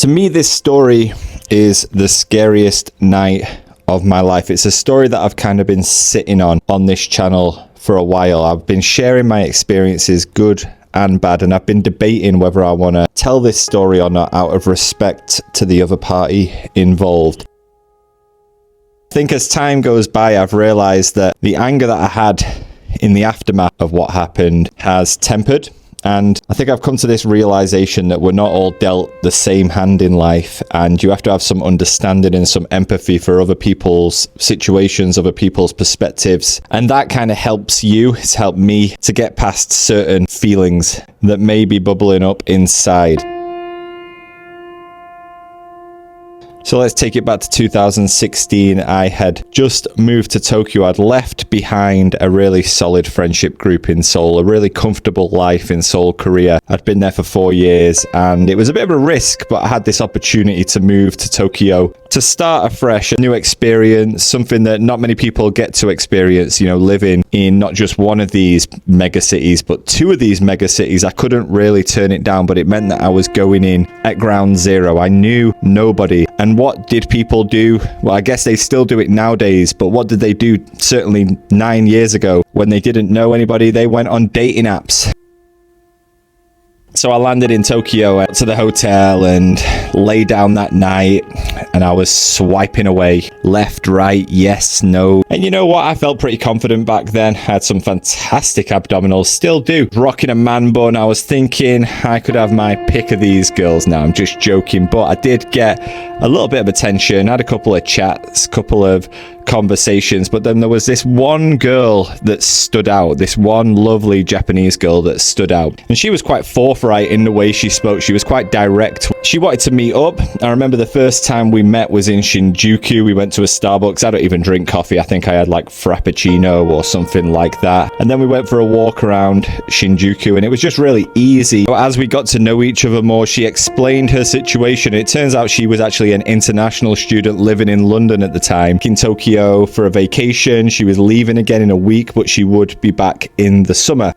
To me, this story is the scariest night of my life. It's a story that I've kind of been sitting on this channel for a while. I've been sharing my experiences, good and bad, and I've been debating whether I want to tell this story or not out of respect to the other party involved. I think as time goes by, I've realized that the anger that I had in the aftermath of what happened has tempered. And I think I've come to this realization that we're not all dealt the same hand in life, and you have to have some understanding and some empathy for other people's situations, other people's perspectives. And that kind of helps you, it's helped me to get past certain feelings that may be bubbling up inside. So let's take it back to 2016. I had just moved to Tokyo. I'd left behind a really solid friendship group in Seoul, a really comfortable life in Seoul, Korea. I'd been there for 4 years and it was a bit of a risk, but I had this opportunity to move to Tokyo to start afresh, a new experience, something that not many people get to experience, living in not just one of these mega cities, but 2 of these mega cities. I couldn't really turn it down, but it meant that I was going in at ground zero. I knew nobody. And what did people do? Well, I guess they still do it nowadays, but what did they do certainly 9 years ago when they didn't know anybody? They went on dating apps. So I landed in Tokyo to the hotel and lay down that night, and I was swiping away left, right, yes, no. And you know what? I felt pretty confident back then. I had some fantastic abdominals, still do. Rocking a man bun. I was thinking I could have my pick of these girls now. I'm just joking, but I did get a little bit of attention. I had a couple of chats, couple of conversations, but then there was this one girl that stood out, this one lovely Japanese girl that stood out, and she was quite forthright in the way she spoke. She was quite direct. She wanted to meet up. I remember the first time we met was in Shinjuku. We went to a Starbucks. I don't even drink coffee. I think I had like Frappuccino or something like that, and then we went for a walk around Shinjuku, and it was just really easy. As we got to know each other more, she explained her situation. It turns out she was actually an international student living in London at the time, in Tokyo for a vacation. She was leaving again in a week, but she would be back in the summer.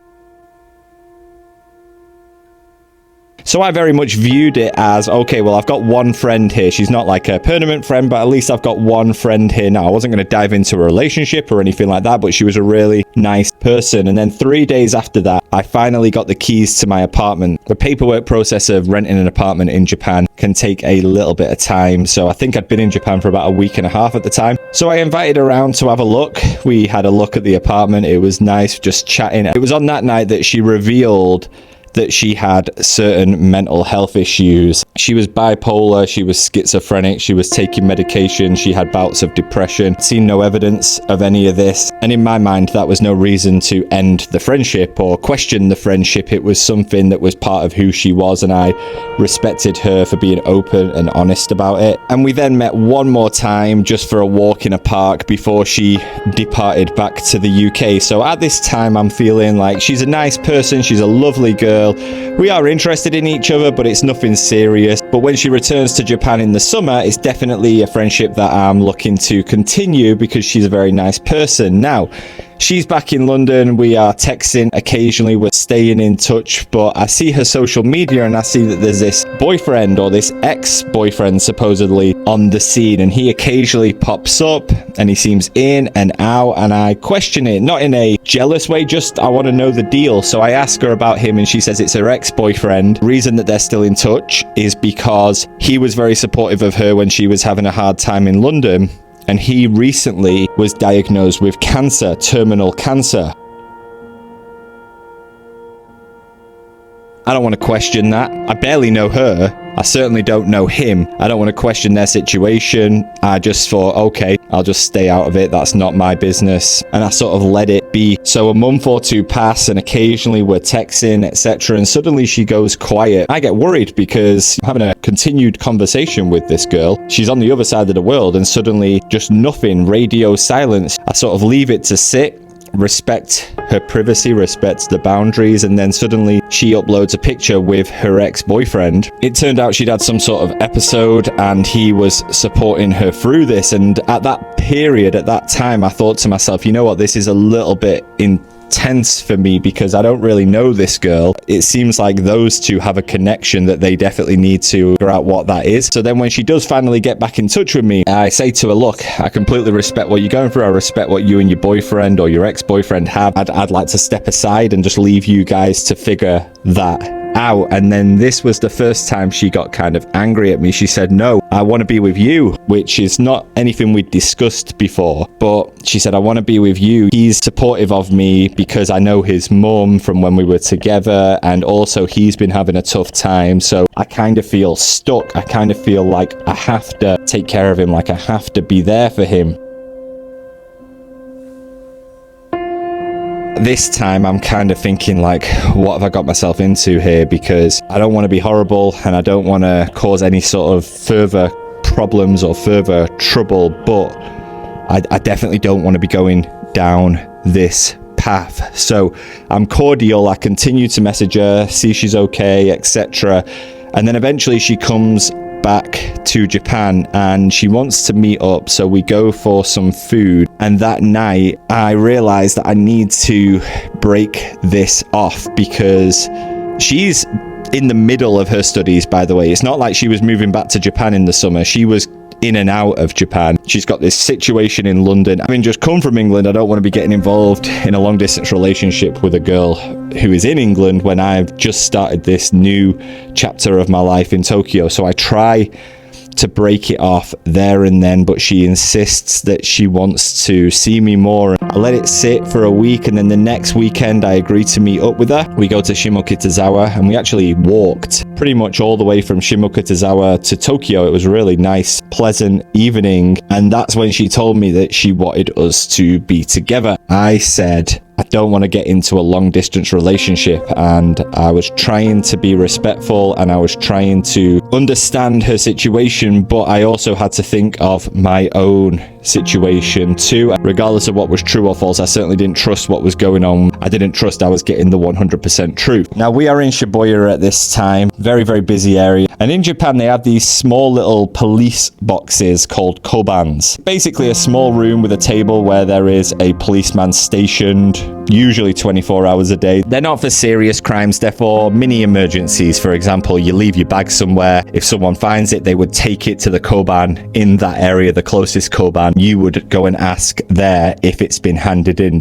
So I very much viewed it as, okay, well, I've got one friend here. She's not like a permanent friend, but at least I've got one friend here now. I wasn't going to dive into a relationship or anything like that, but she was a really nice person. And then 3 days after that, I finally got the keys to my apartment. The paperwork process of renting an apartment in Japan can take a little bit of time. So I think I'd been in Japan for about a week and a half at the time. So I invited her around to have a look. We had a look at the apartment. It was nice, just chatting. It was on that night that she revealed that she had certain mental health issues. She was bipolar, she was schizophrenic, she was taking medication, she had bouts of depression. Seen no evidence of any of this. And in my mind, that was no reason to end the friendship or question the friendship. It was something that was part of who she was, and I respected her for being open and honest about it. And we then met one more time just for a walk in a park before she departed back to the UK. So at this time, I'm feeling like she's a nice person, she's a lovely girl. We are interested in each other, but it's nothing serious. But when she returns to Japan in the summer, it's definitely a friendship that I'm looking to continue because she's a very nice person. Now, she's back in London. We are texting occasionally. We're staying in touch, but I see her social media and I see that there's this boyfriend or this ex-boyfriend supposedly on the scene, and he occasionally pops up and he seems in and out, and I question it, not in a jealous way, just I want to know the deal. So I ask her about him and she says it's her ex-boyfriend. The reason that they're still in touch is because he was very supportive of her when she was having a hard time in London. And he recently was diagnosed with cancer, terminal cancer. I don't want to question that. I barely know her. I certainly don't know him. I don't want to question their situation. I just thought, okay, I'll just stay out of it. That's not my business. And I sort of let it be. So a month or two pass and occasionally we're texting, etc. And suddenly she goes quiet. I get worried because I'm having a continued conversation with this girl. She's on the other side of the world and suddenly just nothing, radio silence. I sort of leave it to sit, respect her privacy, respect the boundaries, and then suddenly she uploads a picture with her ex-boyfriend. It turned out she'd had some sort of episode and he was supporting her through this, and at that period, at that time, I thought to myself, you know what, this is a little bit tense for me because I don't really know this girl. It seems like those two have a connection that they definitely need to figure out what that is. So then when she does finally get back in touch with me, I say to her, look, I completely respect what you're going through. I respect what you and your boyfriend or your ex-boyfriend have. I'd like to step aside and just leave you guys to figure that out. And then this was the first time she got kind of angry at me. She said, no, I want to be with you, which is not anything we'd discussed before. But she said, I want to be with you. He's supportive of me because I know his mum from when we were together, and also he's been having a tough time. So I kind of feel stuck. I kind of feel like I have to take care of him, like I have to be there for him. This time I'm kind of thinking like, what have I got myself into here? Because I don't want to be horrible and I don't want to cause any sort of further problems or further trouble, but I definitely don't want to be going down this path. So I'm cordial. I continue to message her, see she's okay, etc. And then eventually she comes back to Japan and she wants to meet up, so we go for some food. And that night I realized that I need to break this off because she's in the middle of her studies, by the way. It's not like she was moving back to Japan in the summer. She was in and out of Japan. She's got this situation in London. Having just come from England, I don't want to be getting involved in a long distance relationship with a girl who is in England when I've just started this new chapter of my life in Tokyo. So I try to break it off there and then, but she insists that she wants to see me more. I let it sit for a week, and then the next weekend I agree to meet up with her. We go to Shimokitazawa and we actually walked pretty much all the way from Shimokitazawa to Tokyo. It was a really nice, pleasant evening, and that's when she told me that she wanted us to be together. I said, I don't want to get into a long distance relationship, and I was trying to be respectful and I was trying to understand her situation, but I also had to think of my own situation too. Regardless of what was true or false, I certainly didn't trust what was going on. I didn't trust I was getting the 100% truth. Now we are in Shibuya at this time, very, very busy area. And in Japan, they have these small little police boxes called commentds. Basically a small room with a table where there is a policeman stationed, usually 24 hours a day. They're not for serious crimes, they're for mini emergencies. For example, you leave your bag somewhere. If someone finds it, they would take it to the koban in that area, the closest koban. You would go and ask there if it's been handed in.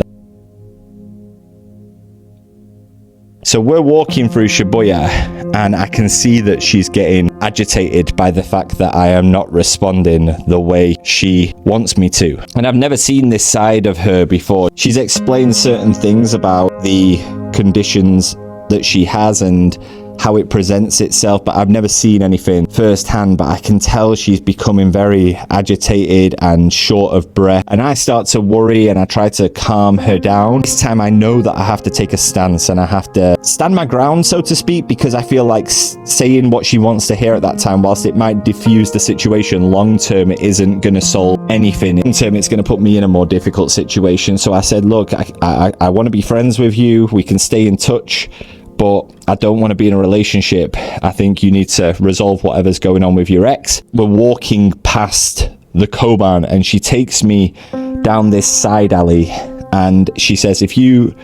So we're walking through Shibuya and I can see that she's getting agitated by the fact that I am not responding the way she wants me to. And I've never seen this side of her before. She's explained certain things about the conditions that she has and how it presents itself, but I've never seen anything firsthand. But I can tell she's becoming very agitated and short of breath, and I start to worry and I try to calm her down. This time I know that I have to take a stance and I have to stand my ground, so to speak, because I feel like saying what she wants to hear at that time, whilst it might diffuse the situation, long term it isn't going to solve anything. In term, it's going to put me in a more difficult situation. So I said, look, I want to be friends with you, we can stay in touch, but I don't want to be in a relationship. I think you need to resolve whatever's going on with your ex. We're walking past the koban and she takes me down this side alley and she says, if you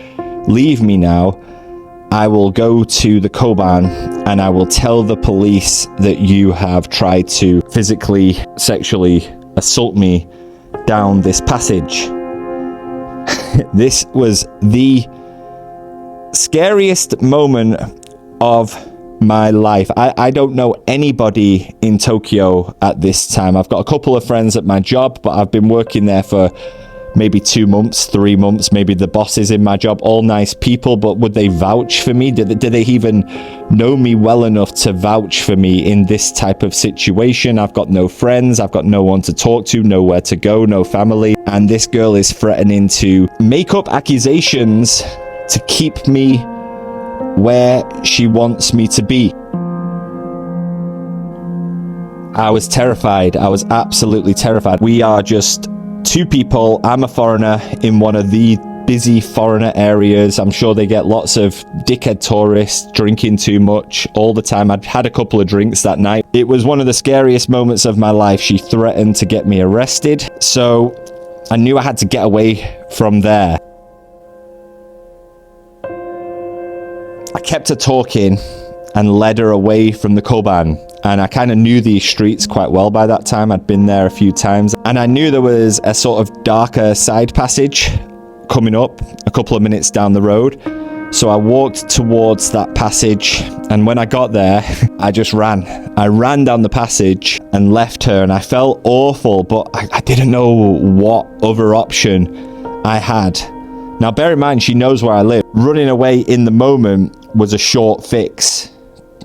leave me now, I will go to the koban and I will tell the police that you have tried to physically, sexually assault me down this passage. This was the scariest moment of my life. I don't know anybody in Tokyo at this time. I've got a couple of friends at my job, but I've been working there for maybe 2 months, 3 months. Maybe the bosses in my job, all nice people, but would they vouch for me? Did they even know me well enough to vouch for me in this type of situation? I've got no friends, I've got no one to talk to, nowhere to go, no family, and this girl is threatening to make up accusations to keep me where she wants me to be. I was terrified. I was absolutely terrified. We are just 2 people. I'm a foreigner in one of the busy foreigner areas. I'm sure they get lots of dickhead tourists drinking too much all the time. I'd had a couple of drinks that night. It was one of the scariest moments of my life. She threatened to get me arrested, so I knew I had to get away from there. I kept her talking and led her away from the Koban. And I kind of knew these streets quite well by that time. I'd been there a few times. And I knew there was a sort of darker side passage coming up a couple of minutes down the road. So I walked towards that passage. And when I got there, I just ran. I ran down the passage and left her. And I felt awful, but I didn't know what other option I had. Now, bear in mind, she knows where I live. Running away in the moment was a short fix.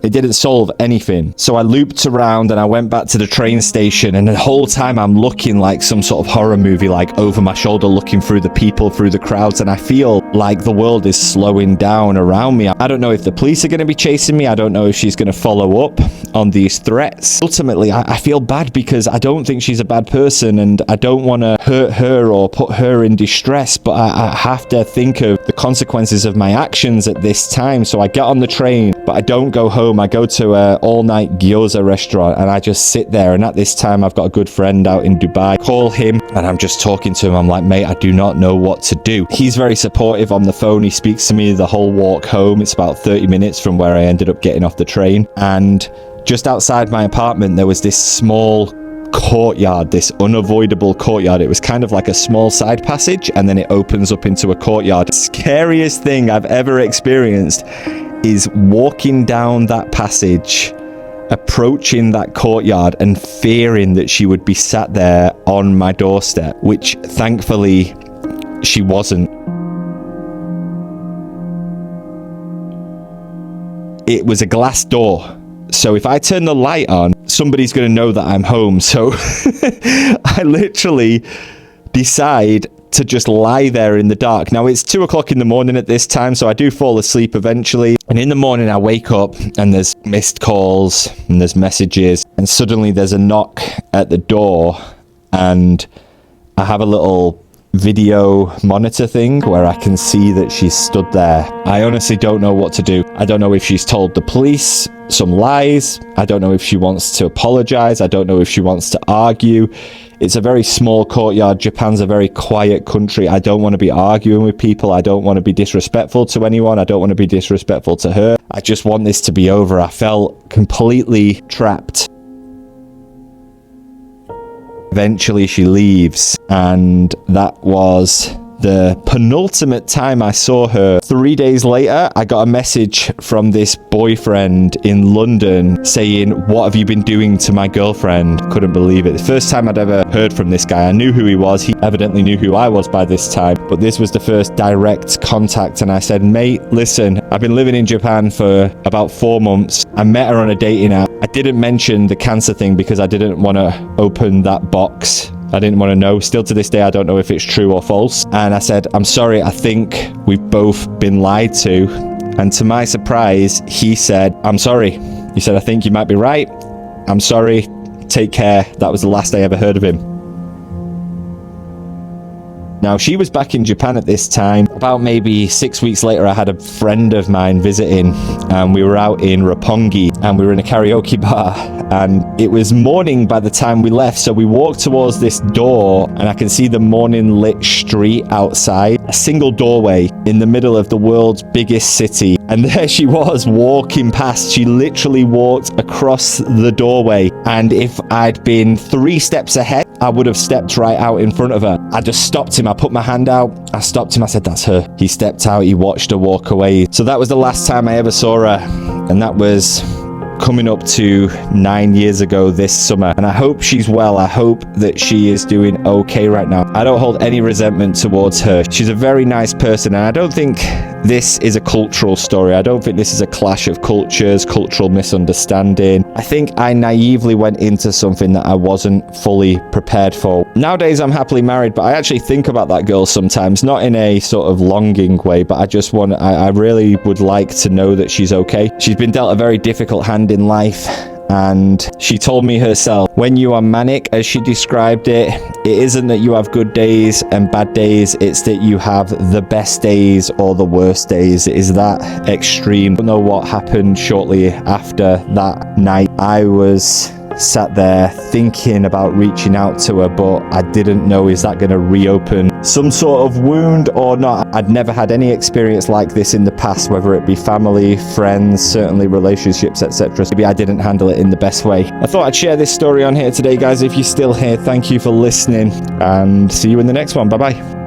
It didn't solve anything. So I looped around and I went back to the train station, and the whole time I'm looking like some sort of horror movie, like over my shoulder, looking through the people, through the crowds, and I feel like the world is slowing down around me. I don't know if the police are going to be chasing me. I don't know if she's going to follow up on these threats. Ultimately, I feel bad because I don't think she's a bad person, and I don't want to hurt her or put her in distress, but I have to think of the consequences of my actions at this time. So I get on the train, but I don't go home. I go to an all-night gyoza restaurant and I just sit there. And at this time, I've got a good friend out in Dubai. Call him and I'm just talking to him. I'm like, mate, I do not know what to do. He's very supportive on the phone. He speaks to me the whole walk home. It's about 30 minutes from where I ended up getting off the train. And just outside my apartment, there was this small courtyard, this unavoidable courtyard. It was kind of like a small side passage and then it opens up into a courtyard. The scariest thing I've ever experienced is walking down that passage, approaching that courtyard and fearing that she would be sat there on my doorstep, which thankfully she wasn't. It was a glass door. So if I turn the light on, somebody's going to know that I'm home. So I literally decide to just lie there in the dark. Now it's 2 o'clock in the morning at this time, so I do fall asleep eventually. And in the morning I wake up and there's missed calls and there's messages, and suddenly there's a knock at the door, and I have a little video monitor thing where I can see that she's stood there. I honestly don't know what to do. I don't know if she's told the police some lies. I don't know if she wants to apologize. I don't know if she wants to argue. It's a very small courtyard. Japan's a very quiet country. I don't want to be arguing with people. I don't want to be disrespectful to anyone. I don't want to be disrespectful to her. I just want this to be over. I felt completely trapped. Eventually she leaves, and that was the penultimate time I saw her. 3 days later, I got a message from this boyfriend in London saying, "What have you been doing to my girlfriend?" Couldn't believe it. The first time I'd ever heard from this guy. I knew who he was. He evidently knew who I was by this time, but this was the first direct contact. And I said, "Mate, listen, I've been living in Japan for about 4 months. I met her on a dating app. I didn't mention the cancer thing because I didn't want to open that box. I didn't want to know. Still to this day, I don't know if it's true or false." And I said, "I'm sorry, I think we've both been lied to." And to my surprise, he said, "I'm sorry." He said, "I think you might be right. I'm sorry. Take care." That was the last I ever heard of him. Now, she was back in Japan at this time. About maybe 6 weeks later, I had a friend of mine visiting, and we were out in Roppongi, and we were in a karaoke bar, and it was morning by the time we left. So we walked towards this door, and I can see the morning lit street outside, a single doorway in the middle of the world's biggest city. And there she was walking past. She literally walked across the doorway, and if I'd been 3 steps ahead, I would have stepped right out in front of her. I just stopped him. I put my hand out. I stopped him. I said, "That's her." He stepped out. He watched her walk away. So that was the last time I ever saw her. And that was coming up to 9 years ago this summer. And I hope she's well. I hope that she is doing okay right now. I don't hold any resentment towards her. She's a very nice person. And I don't think this is a cultural story. I don't think this is a clash of cultures, cultural misunderstanding. I think I naively went into something that I wasn't fully prepared for. Nowadays, I'm happily married, but I actually think about that girl sometimes, not in a sort of longing way, but I really would like to know that she's okay. She's been dealt a very difficult hand in life. And she told me herself, when you are manic, as she described it, it isn't that you have good days and bad days, it's that you have the best days or the worst days. It is that extreme. I don't know what happened shortly after that night. I was sat there thinking about reaching out to her, but I didn't know, is that going to reopen some sort of wound or not? I'd never had any experience like this in the past, whether it be family, friends, certainly relationships, etc. Maybe I didn't handle it in the best way. I thought I'd share this story on here today, guys. If you're still here, thank you for listening, and see you in the next one. Bye bye.